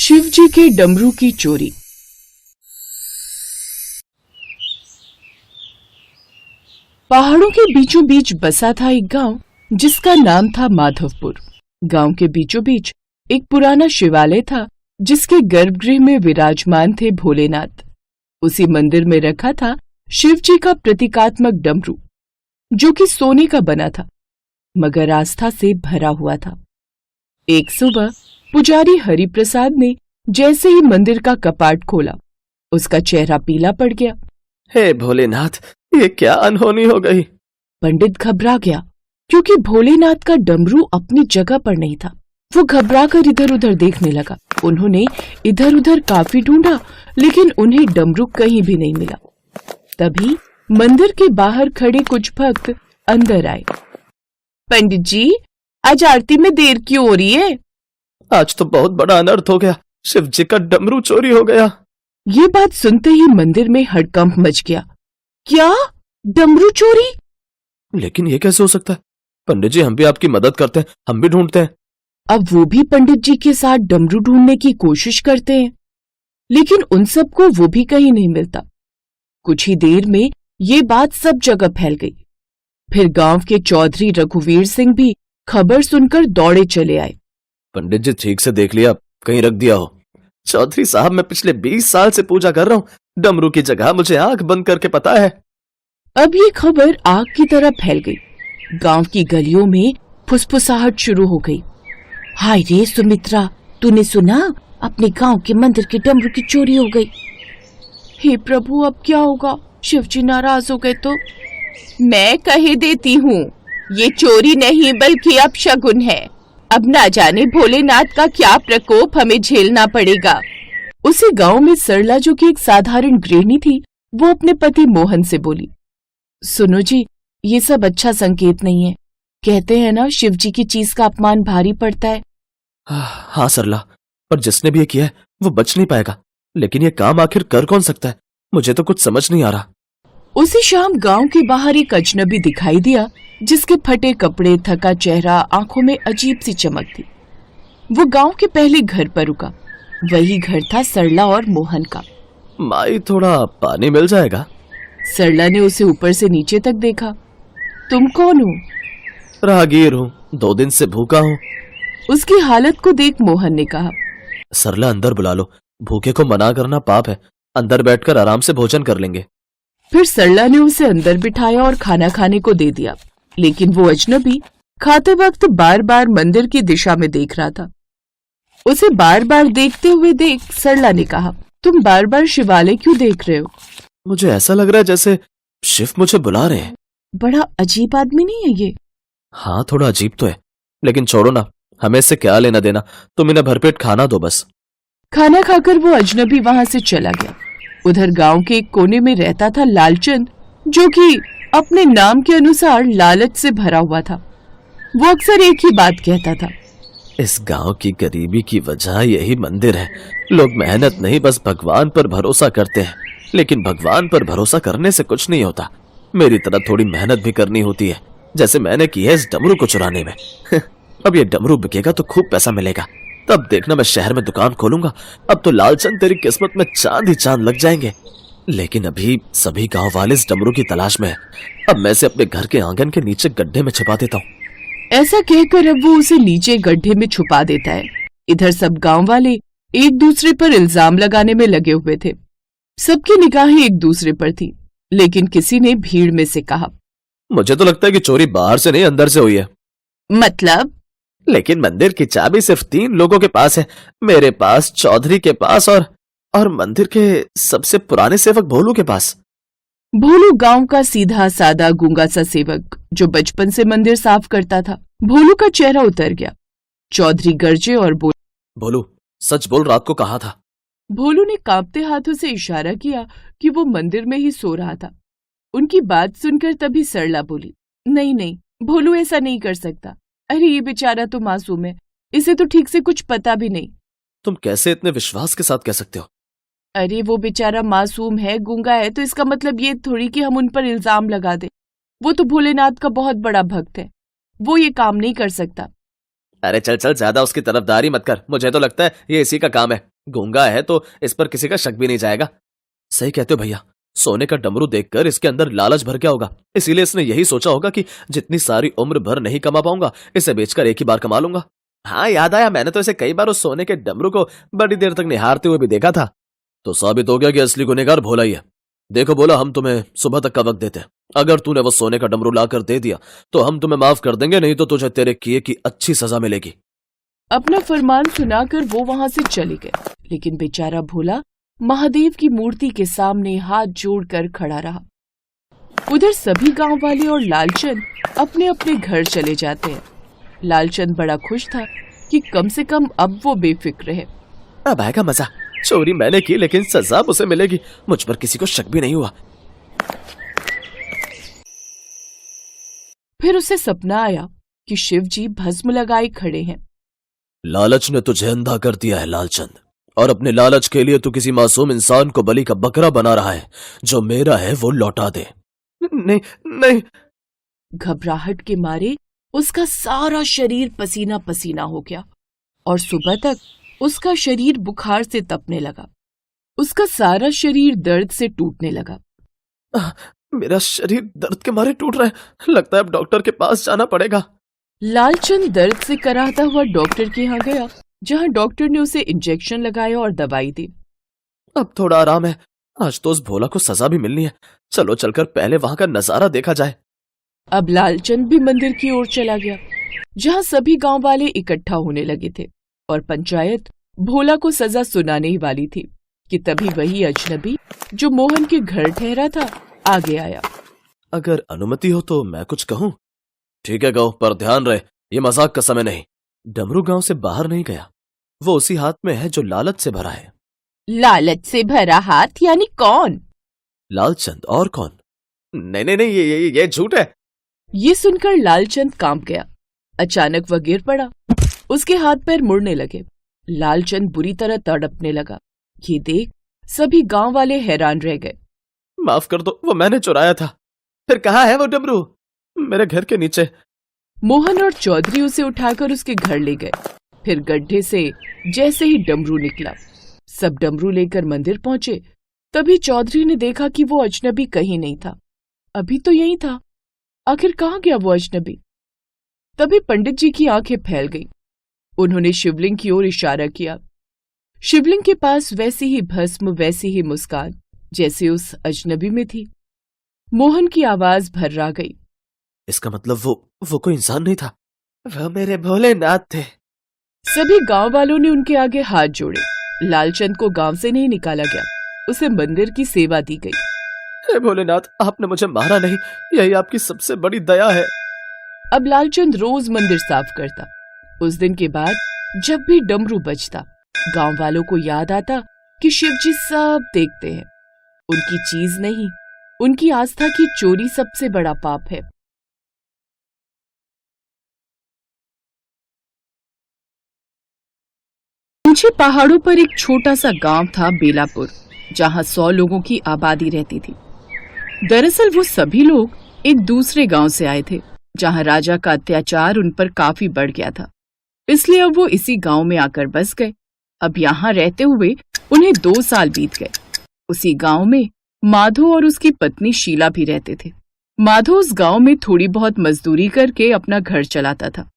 शिव जी के डमरू की चोरी। पहाड़ों के बीचों बीच बसा था एक गांव जिसका नाम था माधवपुर। गांव के बीचों बीच एक पुराना शिवालय था जिसके गर्भगृह में विराजमान थे भोलेनाथ। उसी मंदिर में रखा था शिव जी का प्रतीकात्मक डमरू जो कि सोने का बना था मगर आस्था से भरा हुआ था। एक सुबह पुजारी हरिप्रसाद ने जैसे ही मंदिर का कपाट खोला उसका चेहरा पीला पड़ गया। हे भोलेनाथ, ये क्या अनहोनी हो गई। पंडित घबरा गया क्योंकि भोलेनाथ का डमरू अपनी जगह पर नहीं था। वो घबरा कर इधर उधर देखने लगा। उन्होंने इधर उधर काफी ढूंढा लेकिन उन्हें डमरू कहीं भी नहीं मिला। तभी मंदिर के बाहर खड़े कुछ भक्त अंदर आए। पंडित जी, आज आरती में देर क्यों हो रही है? आज तो बहुत बड़ा अनर्थ हो गया, शिव जी का डमरू चोरी हो गया। ये बात सुनते ही मंदिर में हड़कंप मच गया। क्या? डमरू चोरी? लेकिन ये कैसे हो सकता है? पंडित जी, हम भी आपकी मदद करते हैं, हम भी ढूंढते हैं। अब वो भी पंडित जी के साथ डमरू ढूंढने की कोशिश करते हैं लेकिन उन सबको वो भी कहीं नहीं मिलता। कुछ ही देर में ये बात सब जगह फैल गई। फिर गांव के चौधरी रघुवीर सिंह भी खबर सुनकर दौड़े चले आए। पंडित जी, ठीक से देख लिया, कहीं रख दिया हो। चौधरी साहब, मैं पिछले 20 साल से पूजा कर रहा हूँ, डमरू की जगह मुझे आंख बंद करके पता है। अब ये खबर आग की तरह फैल गई। गांव की गलियों में फुसफुसाहट शुरू हो गई। हाय रे सुमित्रा, तूने सुना? अपने गांव के मंदिर के डमरू की चोरी हो गई। हे प्रभु, अब क्या होगा? शिव जी नाराज हो गए तो? मैं कह देती हूँ, ये चोरी नहीं बल्कि अपशगुन है। अब ना जाने भोलेनाथ का क्या प्रकोप हमें झेलना पड़ेगा। उसी गांव में सरला, जो कि एक साधारण गृहिणी थी, वो अपने पति मोहन से बोली, सुनो जी, ये सब अच्छा संकेत नहीं है। कहते हैं ना, शिव जी की चीज का अपमान भारी पड़ता है। हाँ सरला, पर जिसने भी ये किया है वो बच नहीं पाएगा। लेकिन ये काम आखिर कर कौन सकता है? मुझे तो कुछ समझ नहीं आ रहा। उसी शाम गांव के बाहर एक अजनबी दिखाई दिया जिसके फटे कपड़े, थका चेहरा, आंखों में अजीब सी चमक थी। वो गांव के पहले घर पर रुका। वही घर था सरला और मोहन का। माई, थोड़ा पानी मिल जाएगा? सरला ने उसे ऊपर से नीचे तक देखा। तुम कौन हो? राहगीर हूँ, 2 दिन से भूखा हूँ। उसकी हालत को देख मोहन ने कहा, सरला, अंदर बुला लो, भूखे को मना करना पाप है। अंदर बैठकर आराम से भोजन कर लेंगे। फिर सरला ने उसे अंदर बिठाया और खाना खाने को दे दिया। लेकिन वो अजनबी खाते वक्त बार बार मंदिर की दिशा में देख रहा था। उसे बार बार देखते हुए देख सरला ने कहा, तुम बार बार शिवालय क्यों देख रहे हो? मुझे ऐसा लग रहा है जैसे शिव मुझे बुला रहे हैं। बड़ा अजीब आदमी नहीं है ये? हाँ, थोड़ा अजीब तो है, लेकिन छोड़ो ना, हमें इससे क्या लेना देना। तुम इन्हें भरपेट खाना दो बस। खाना खाकर वो अजनबी वहां से चला गया। उधर गांव के एक कोने में रहता था लालचंद, जो कि अपने नाम के अनुसार लालच से भरा हुआ था। वो अक्सर एक ही बात कहता था, इस गांव की गरीबी की वजह यही मंदिर है। लोग मेहनत नहीं, बस भगवान पर भरोसा करते हैं। लेकिन भगवान पर भरोसा करने से कुछ नहीं होता। मेरी तरह थोड़ी मेहनत भी करनी होती है, जैसे मैंने की है इस डमरू को चुराने में। अब ये डमरू बिकेगा तो खूब पैसा मिलेगा, तब देखना मैं शहर में दुकान खोलूंगा। अब तो लालचंद, तेरी किस्मत में चांद ही चांद लग जाएंगे। लेकिन अभी सभी गांव वाले इस डमरू की तलाश में है। अब मैं इसे अपने घर के आंगन के नीचे गड्ढे में छिपा देता हूँ। ऐसा कहकर अब वो उसे नीचे गड्ढे में छुपा देता है। इधर सब गांव वाले एक दूसरे पर इल्जाम लगाने में लगे हुए थे। सबकी निगाहें एक दूसरे पर थी, लेकिन किसी ने भीड़ में से कहा, मुझे तो लगता है कि चोरी बाहर से नहीं, अंदर से हुई है। मतलब? लेकिन मंदिर की चाबी सिर्फ 3 लोगों के पास है, मेरे पास, चौधरी के पास और मंदिर के सबसे पुराने सेवक भोलू के पास। भोलू गांव का सीधा सादा गूंगा सा सेवक जो बचपन से मंदिर साफ करता था। भोलू का चेहरा उतर गया। चौधरी गरजे और बोले, भोलू सच बोल, रात को कहा था। भोलू ने कांपते हाथों से इशारा किया कि वो मंदिर में ही सो रहा था। उनकी बात सुनकर तभी सरला बोली, नहीं नहीं, भोलू ऐसा नहीं कर सकता। अरे ये बेचारा तो मासूम है, इसे तो ठीक से कुछ पता भी नहीं। तुम कैसे इतने विश्वास के साथ कह सकते हो? अरे वो बेचारा मासूम है, गूंगा है, तो इसका मतलब ये थोड़ी कि हम उन पर इल्जाम लगा दें। वो तो भोलेनाथ का बहुत बड़ा भक्त है, वो ये काम नहीं कर सकता। अरे चल चल, ज्यादा उसकी तरफदारी मत कर। मुझे तो लगता है ये इसी का काम है। गूंगा है तो इस पर किसी का शक भी नहीं जाएगा। सही कहते हो भैया, सोने का डमरू देखकर इसके अंदर लालच भर गया होगा, इसीलिए इसने यही सोचा होगा कि जितनी सारी उम्र भर नहीं कमा पाऊंगा, इसे बेचकर एक ही बार कमा लूंगा। हाँ याद आया, मैंने तो इसे कई बार उस सोने के डमरू को बड़ी देर तक निहारते हुए भी देखा था। तो साबित हो गया कि असली गुनहगार भोला ही है। देखो बोला, हम तुम्हें सुबह तक का वक्त देते हैं। अगर तूने वो सोने का डमरू लाकर दे दिया तो हम तुम्हें माफ कर देंगे, नहीं तो तुझे तेरे किए की अच्छी सजा मिलेगी। अपना फरमान सुनाकर वो वहां से चले गए, लेकिन बेचारा भोला महादेव की मूर्ति के सामने हाथ जोड़कर खड़ा रहा। उधर सभी गांव वाले और लालचंद अपने अपने घर चले जाते हैं। लालचंद बड़ा खुश था कि कम से कम अब वो बेफिक्र है। अब आएगा मजा। चोरी मैंने की लेकिन सजा उसे मिलेगी, मुझ पर किसी को शक भी नहीं हुआ। फिर उसे सपना आया कि शिव जी भस्म लगाए खड़े हैं। लालच ने तुझे अंधा कर दिया है लालचंद, और अपने लालच के लिए तू किसी मासूम इंसान को बलि का बकरा बना रहा है। जो मेरा है वो लौटा दे। नहीं नहीं। घबराहट के मारे उसका सारा शरीर पसीना पसीना हो गया और सुबह तक उसका शरीर बुखार से तपने लगा। उसका सारा शरीर दर्द से टूटने लगा। मेरा शरीर दर्द के मारे टूट रहा है, लगता है अब डॉक्टर के पास जाना पड़ेगा। लालचंद दर्द से कराहता हुआ डॉक्टर के यहाँ गया, जहाँ डॉक्टर ने उसे इंजेक्शन लगाया और दवाई दी। अब थोड़ा आराम है, आज तो उस भोला को सजा भी मिलनी है। चलो चलकर पहले वहां का नजारा देखा जाए। अब लालचंद भी मंदिर की ओर चला गया, जहाँ सभी गांव वाले इकट्ठा होने लगे थे और पंचायत भोला को सजा सुनाने ही वाली थी कि तभी वही अजनबी जो मोहन के घर ठहरा था आगे आया। अगर अनुमति हो तो मैं कुछ कहूँ? ठीक है कहो, पर ध्यान रहे ये मजाक का समय नहीं। डमरू गांव से बाहर नहीं गया, वो उसी हाथ में है जो लालच से भरा है। लालच से भरा हाथ यानी कौन? लालचंद, और कौन? नहीं नहीं नहीं, ये झूठ है। ये सुनकर लालचंद कांप गया। अचानक वह गिर पड़ा, उसके हाथ पैर मुड़ने लगे। लालचंद बुरी तरह तड़पने लगा। ये देख सभी गांव वाले हैरान रह गए। माफ कर दो, वो मैंने चुराया था। फिर कहाँ है वो डमरू? मेरे घर के नीचे। मोहन और चौधरी उसे उठाकर उसके घर ले गए। फिर गड्ढे से जैसे ही डमरू निकला, सब डमरू लेकर मंदिर पहुंचे। तभी चौधरी ने देखा कि वो अजनबी कहीं नहीं था। अभी तो यही था, आखिर कहाँ गया वो अजनबी? तभी पंडित जी की आंखें फैल गईं। उन्होंने शिवलिंग की ओर इशारा किया। शिवलिंग के पास वैसी ही भस्म, वैसी ही मुस्कान जैसे उस अजनबी में थी। मोहन की आवाज भर्रा गई। इसका मतलब वो कोई इंसान नहीं था, वह मेरे भोलेनाथ थे। सभी गांव वालों ने उनके आगे हाथ जोड़े। लालचंद को गांव से नहीं निकाला गया, उसे मंदिर की सेवा दी गई। हे भोलेनाथ, आपने मुझे मारा नहीं, यही आपकी सबसे बड़ी दया है। अब लालचंद रोज मंदिर साफ करता। उस दिन के बाद जब भी डमरू बजता, गांव वालों को याद आता कि शिवजी सब देखते हैं। उनकी चीज नहीं, उनकी आस्था की चोरी सबसे बड़ा पाप है। ऊंचे पहाड़ों पर एक छोटा सा गांव था, बेलापुर, जहां 100 लोगों की आबादी रहती थी। दरअसल वो सभी लोग एक दूसरे गांव से आए थे, जहां राजा का अत्याचार उन पर काफी बढ़ गया था। इसलिए अब वो इसी गांव में आकर बस गए। अब यहाँ रहते हुए उन्हें 2 साल बीत गए। उसी गांव में माधो और उसकी पत्नी शीला भी रहते थे। माधो उस गांव में थोड़ी बहुत मजदूरी करके अपना घर चलाता था।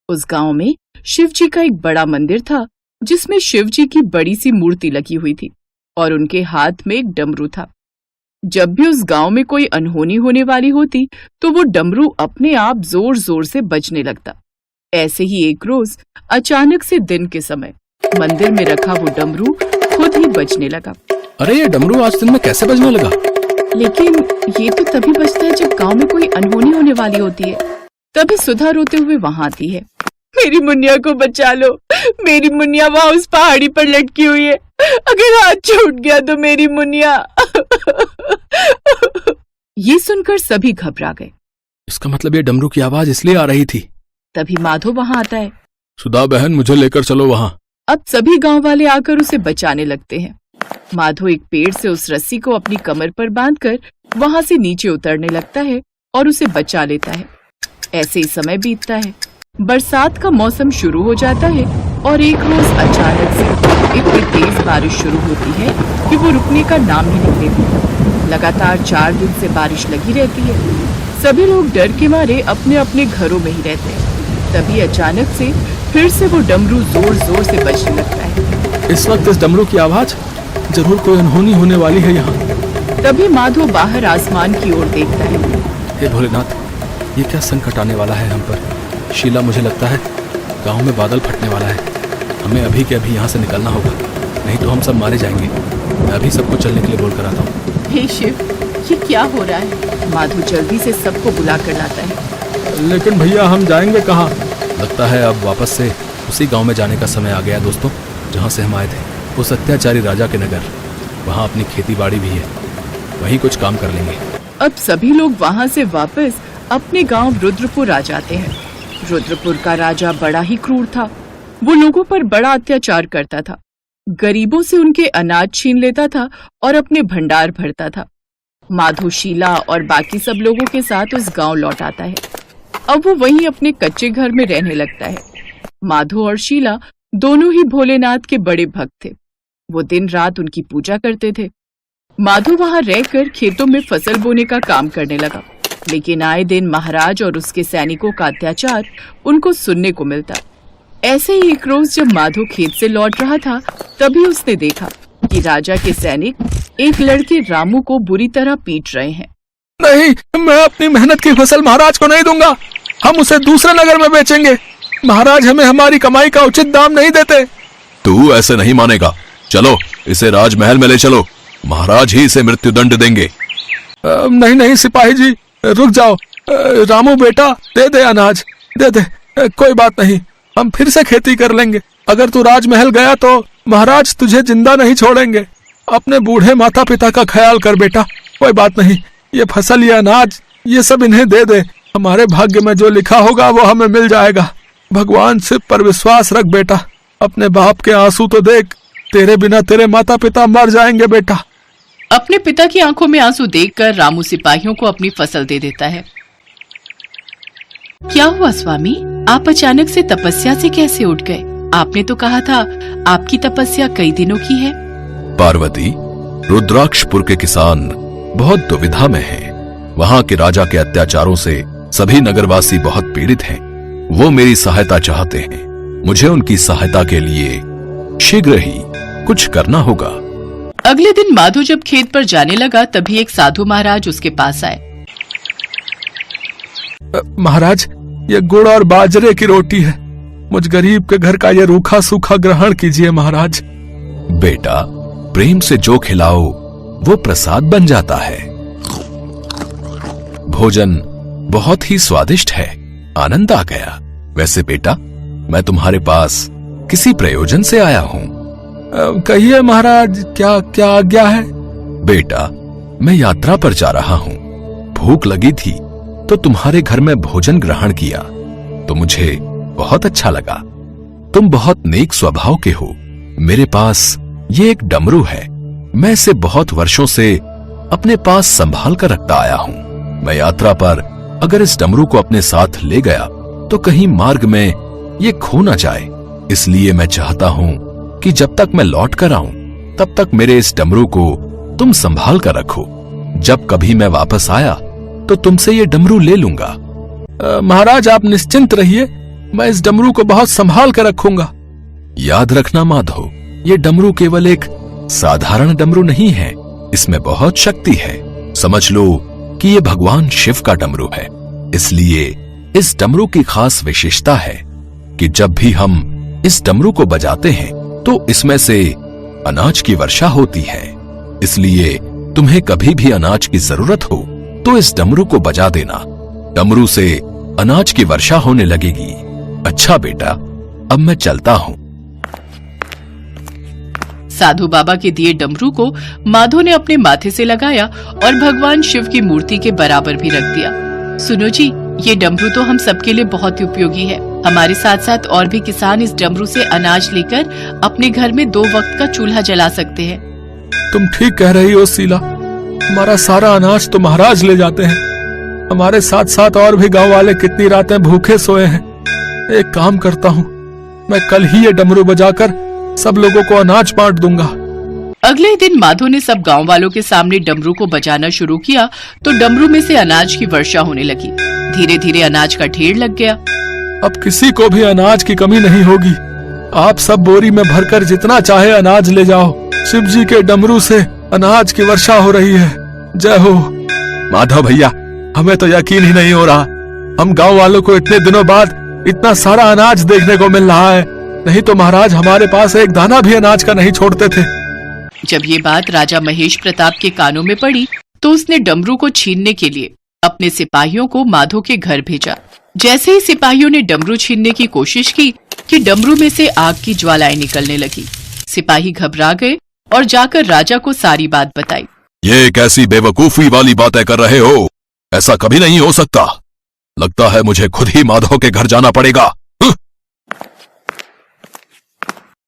उस गांव में शिवजी का एक बड़ा मंदिर था, जिसमें शिवजी की बड़ी सी मूर्ति लगी हुई थी और उनके हाथ में एक डमरू था। जब भी उस गांव में कोई अनहोनी होने वाली होती तो वो डमरू अपने आप जोर जोर से बजने लगता। ऐसे ही एक रोज अचानक से दिन के समय मंदिर में रखा वो डमरू खुद ही बजने लगा। अरे ये डमरू आज दिन में कैसे बजने लगा? लेकिन ये तो तभी बजता है जब गांव में कोई अनहोनी होने वाली होती है। तभी सुधा रोते हुए वहां आती है। मेरी मुन्निया को बचा लो, मेरी मुन्निया वहां उस पहाड़ी पर लटकी हुई है, अगर हाथ छूट गया तो मेरी मुन्निया। ये सुनकर सभी घबरा गए। इसका मतलब ये डमरू की आवाज इसलिए आ रही थी। तभी माधो वहां आता है। सुधा बहन, मुझे लेकर चलो वहां। अब सभी गांव वाले आकर उसे बचाने लगते हैं। माधो एक पेड़ से उस रस्सी को अपनी कमर पर बांधकर वहां से नीचे उतरने लगता है और उसे बचा लेता है। ऐसे ही समय बीतता है। बरसात का मौसम शुरू हो जाता है और एक रोज अचानक से इतनी तेज बारिश शुरू होती है कि वो रुकने का नाम ही नहीं लेती। लगातार 4 दिन से बारिश लगी रहती है। सभी लोग डर के मारे अपने अपने घरों में ही रहते हैं। तभी अचानक से फिर से वो डमरू जोर जोर से बजने लगता है। इस वक्त इस डमरू की आवाज, जरूर कोई अनहोनी होने वाली है यहाँ। तभी माधो बाहर आसमान की ओर देखता है। हे भोलेनाथ, ये क्या संकट आने वाला है हम पर। शीला, मुझे लगता है गांव में बादल फटने वाला है। हमें अभी के अभी यहाँ से निकलना होगा, नहीं तो हम सब मारे जाएंगे। मैं अभी सबको चलने के लिए बोल कर आता हूँ। हे शिव, ये क्या हो रहा है? माधो जल्दी से सबको बुला कर लाता है। लेकिन भैया, हम जाएंगे कहाँ? लगता है अब वापस से उसी गांव में जाने का समय आ गया दोस्तों, जहाँ से हम आए थे, उस अत्याचारी राजा के नगर। वहाँ अपनी खेती बाड़ी भी है, वहीं कुछ काम कर लेंगे। अब सभी लोग वहाँ से वापस अपने गांव रुद्रपुर आ जाते हैं। रुद्रपुर का राजा बड़ा ही क्रूर था। वो लोगों पर बड़ा अत्याचार करता था, गरीबों से उनके अनाज छीन लेता था और अपने भंडार भरता था। माधो, शीला और बाकी सब लोगों के साथ उस गांव लौट आता है। अब वो वहीं अपने कच्चे घर में रहने लगता है। माधो और शीला दोनों ही भोलेनाथ के बड़े भक्त थे। वो दिन रात उनकी पूजा करते थे। माधो वहां रहकर खेतों में फसल बोने का काम करने लगा, लेकिन आए दिन महाराज और उसके सैनिकों का अत्याचार उनको सुनने को मिलता। ऐसे ही एक रोज जब माधो खेत से लौट रहा था, तभी उसने देखा कि राजा के सैनिक एक लड़के रामू को बुरी तरह पीट रहे हैं। नहीं, मैं अपनी मेहनत की फसल महाराज को नहीं दूंगा। हम उसे दूसरे नगर में बेचेंगे। महाराज हमें हमारी कमाई का उचित दाम नहीं देते। तू ऐसे नहीं मानेगा। चलो, इसे राजमहल में ले चलो। महाराज ही इसे मृत्युदंड देंगे। नहीं नहीं सिपाही जी, रुक जाओ। रामू बेटा, दे दे अनाज, दे दे। कोई बात नहीं, हम फिर से खेती कर लेंगे। अगर तू राजमहल गया तो महाराज तुझे जिंदा नहीं छोड़ेंगे। अपने बूढ़े माता पिता का ख्याल कर बेटा। कोई बात नहीं, ये फसल, ये अनाज, ये सब इन्हें दे दे। हमारे भाग्य में जो लिखा होगा वो हमें मिल जाएगा। भगवान से पर विश्वास रख बेटा। अपने बाप के आंसू तो देख, तेरे बिना तेरे माता पिता मर जाएंगे बेटा। अपने पिता की आंखों में आंसू देखकर रामू सिपाहियों को अपनी फसल दे देता है। क्या हुआ स्वामी, आप अचानक से तपस्या से कैसे उठ गए? आपने तो कहा था आपकी तपस्या कई दिनों की है। पार्वती, रुद्राक्षपुर के किसान बहुत दुविधा में हैं। वहाँ के राजा के अत्याचारों से सभी नगरवासी बहुत पीड़ित हैं। वो मेरी सहायता चाहते हैं। मुझे उनकी सहायता के लिए शीघ्र ही कुछ करना होगा। अगले दिन माधो जब खेत पर जाने लगा, तभी एक साधु महाराज उसके पास आए। महाराज, ये गुड़ और बाजरे की रोटी है। मुझ गरीब के घर का ये रूखा सूखा ग्रहण कीजिए महाराज। बेटा, प्रेम से जो खिलाओ वो प्रसाद बन जाता है। भोजन बहुत ही स्वादिष्ट है। आनंद आ गया। वैसे बेटा, मैं तुम्हारे पास किसी प्रयोजन से आया हूँ। कहिए महाराज, क्या क्या आज्ञा है? बेटा, मैं यात्रा पर जा रहा हूँ। भूख लगी थी तो तुम्हारे घर में भोजन ग्रहण किया तो मुझे बहुत अच्छा लगा। तुम बहुत नेक स्वभाव के हो। मेरे पास ये एक डमरू है। मैं इसे बहुत वर्षों से अपने पास संभाल कर रखता आया हूँ। मैं यात्रा पर अगर इस डमरू को अपने साथ ले गया तो कहीं मार्ग में ये खो न जाए। इसलिए मैं चाहता हूँ कि जब तक मैं लौट कर आऊं तब तक मेरे इस डमरू को तुम संभाल कर रखो। जब कभी मैं वापस आया तो तुमसे ये डमरू ले लूंगा। महाराज, आप निश्चिंत रहिए, मैं इस डमरू को बहुत संभाल कर रखूंगा। याद रखना माधो, ये डमरू केवल एक साधारण डमरू नहीं है। इसमें बहुत शक्ति है। समझ लो कि ये भगवान शिव का डमरू है। इसलिए इस डमरू की खास विशेषता है कि जब भी हम इस डमरू को बजाते हैं तो इसमें से अनाज की वर्षा होती है। इसलिए तुम्हें कभी भी अनाज की जरूरत हो तो इस डमरू को बजा देना। डमरू से अनाज की वर्षा होने लगेगी। अच्छा बेटा, अब मैं चलता हूँ। साधु बाबा के दिए डमरू को माधो ने अपने माथे से लगाया और भगवान शिव की मूर्ति के बराबर भी रख दिया। सुनो जी, ये डमरू तो हम सबके लिए बहुत ही उपयोगी है। हमारे साथ साथ और भी किसान इस डमरू से अनाज लेकर अपने घर में 2 वक्त का चूल्हा जला सकते हैं। तुम ठीक कह रही हो शीला। हमारा सारा अनाज तो महाराज ले जाते हैं। हमारे साथ साथ और भी गांव वाले कितनी रातें भूखे सोए हैं। एक काम करता हूँ, मैं कल ही ये डमरू बजाकर सब लोगों को अनाज बांट दूंगा। अगले दिन माधो ने सब गांव वालों के सामने डमरू को बजाना शुरू किया तो डमरू में से अनाज की वर्षा होने लगी। धीरे धीरे अनाज का ढेर लग गया। अब किसी को भी अनाज की कमी नहीं होगी। आप सब बोरी में भरकर जितना चाहे अनाज ले जाओ। शिव जी के डमरू से अनाज की वर्षा हो रही है। जय हो। माधव भैया, हमें तो यकीन ही नहीं हो रहा। हम गांव वालों को इतने दिनों बाद इतना सारा अनाज देखने को मिल रहा है। नहीं तो महाराज हमारे पास एक दाना भी अनाज का नहीं छोड़ते थे। जब ये बात राजा महेश प्रताप के कानों में पड़ी तो उसने डमरू को छीनने के लिए अपने सिपाहियों को माधो के घर भेजा। जैसे ही सिपाहियों ने डमरू छीनने की कोशिश की कि डमरू में से आग की ज्वालाएं निकलने लगी। सिपाही घबरा गए और जाकर राजा को सारी बात बताई। ये कैसी बेवकूफी वाली बातें कर रहे हो? ऐसा कभी नहीं हो सकता। लगता है मुझे खुद ही माधव के घर जाना पड़ेगा।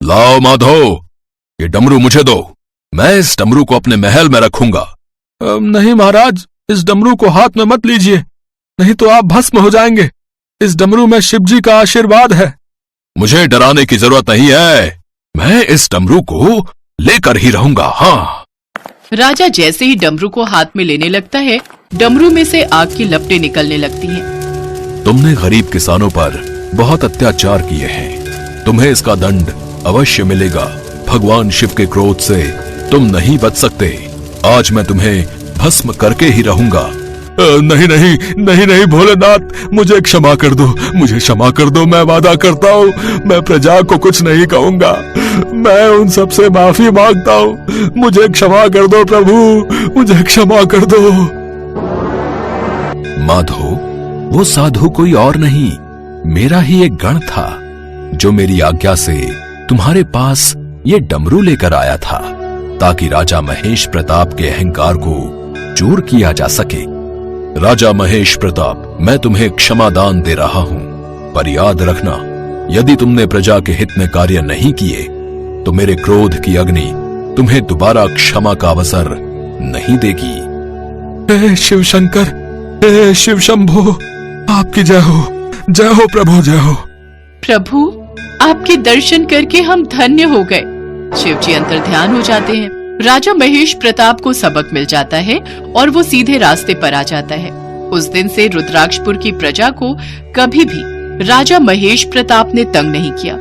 लाओ माधव, ये डमरू मुझे दो। मैं इस डमरू को अपने महल में रखूंगा। नहीं महाराज, इस डमरू को हाथ में मत लीजिए, नहीं तो आप भस्म हो जाएंगे। इस डमरू में शिव जी का आशीर्वाद है। मुझे डराने की जरूरत नहीं है। मैं इस डमरू को लेकर ही रहूंगा। हाँ। राजा जैसे ही डमरू को हाथ में लेने लगता है, डमरू में से आग की लपटें निकलने लगती हैं। तुमने गरीब किसानों पर बहुत अत्याचार किए हैं। तुम्हें इसका दंड अवश्य मिलेगा। भगवान शिव के क्रोध से तुम नहीं बच सकते। आज मैं तुम्हें भस्म करके ही रहूंगा। नहीं नहीं नहीं नहीं भोलेनाथ, मुझे क्षमा कर दो, मुझे क्षमा कर दो। मैं वादा करता हूँ मैं प्रजा को कुछ नहीं कहूंगा। मैं उन सब से माफी मांगता हूँ। मुझे क्षमा कर दो प्रभु, मुझे क्षमा कर दो। माधो, वो साधु कोई और नहीं, मेरा ही एक गण था जो मेरी आज्ञा से तुम्हारे पास ये डमरू लेकर आया था ताकि राजा महेश प्रताप के अहंकार को चूर किया जा सके। राजा महेश प्रताप, मैं तुम्हें क्षमा दान दे रहा हूं, पर याद रखना, यदि तुमने प्रजा के हित में कार्य नहीं किए तो मेरे क्रोध की अग्नि तुम्हें दोबारा क्षमा का अवसर नहीं देगी। हे शिव शंकर, हे शिव शंभो, आपकी जय हो, जय हो प्रभु, जय हो। प्रभु, आपके दर्शन करके हम धन्य हो गए। शिव जी अंतर्ध्यान हो जाते हैं। राजा महेश प्रताप को सबक मिल जाता है और वो सीधे रास्ते पर आ जाता है। उस दिन से रुद्राक्षपुर की प्रजा को कभी भी राजा महेश प्रताप ने तंग नहीं किया।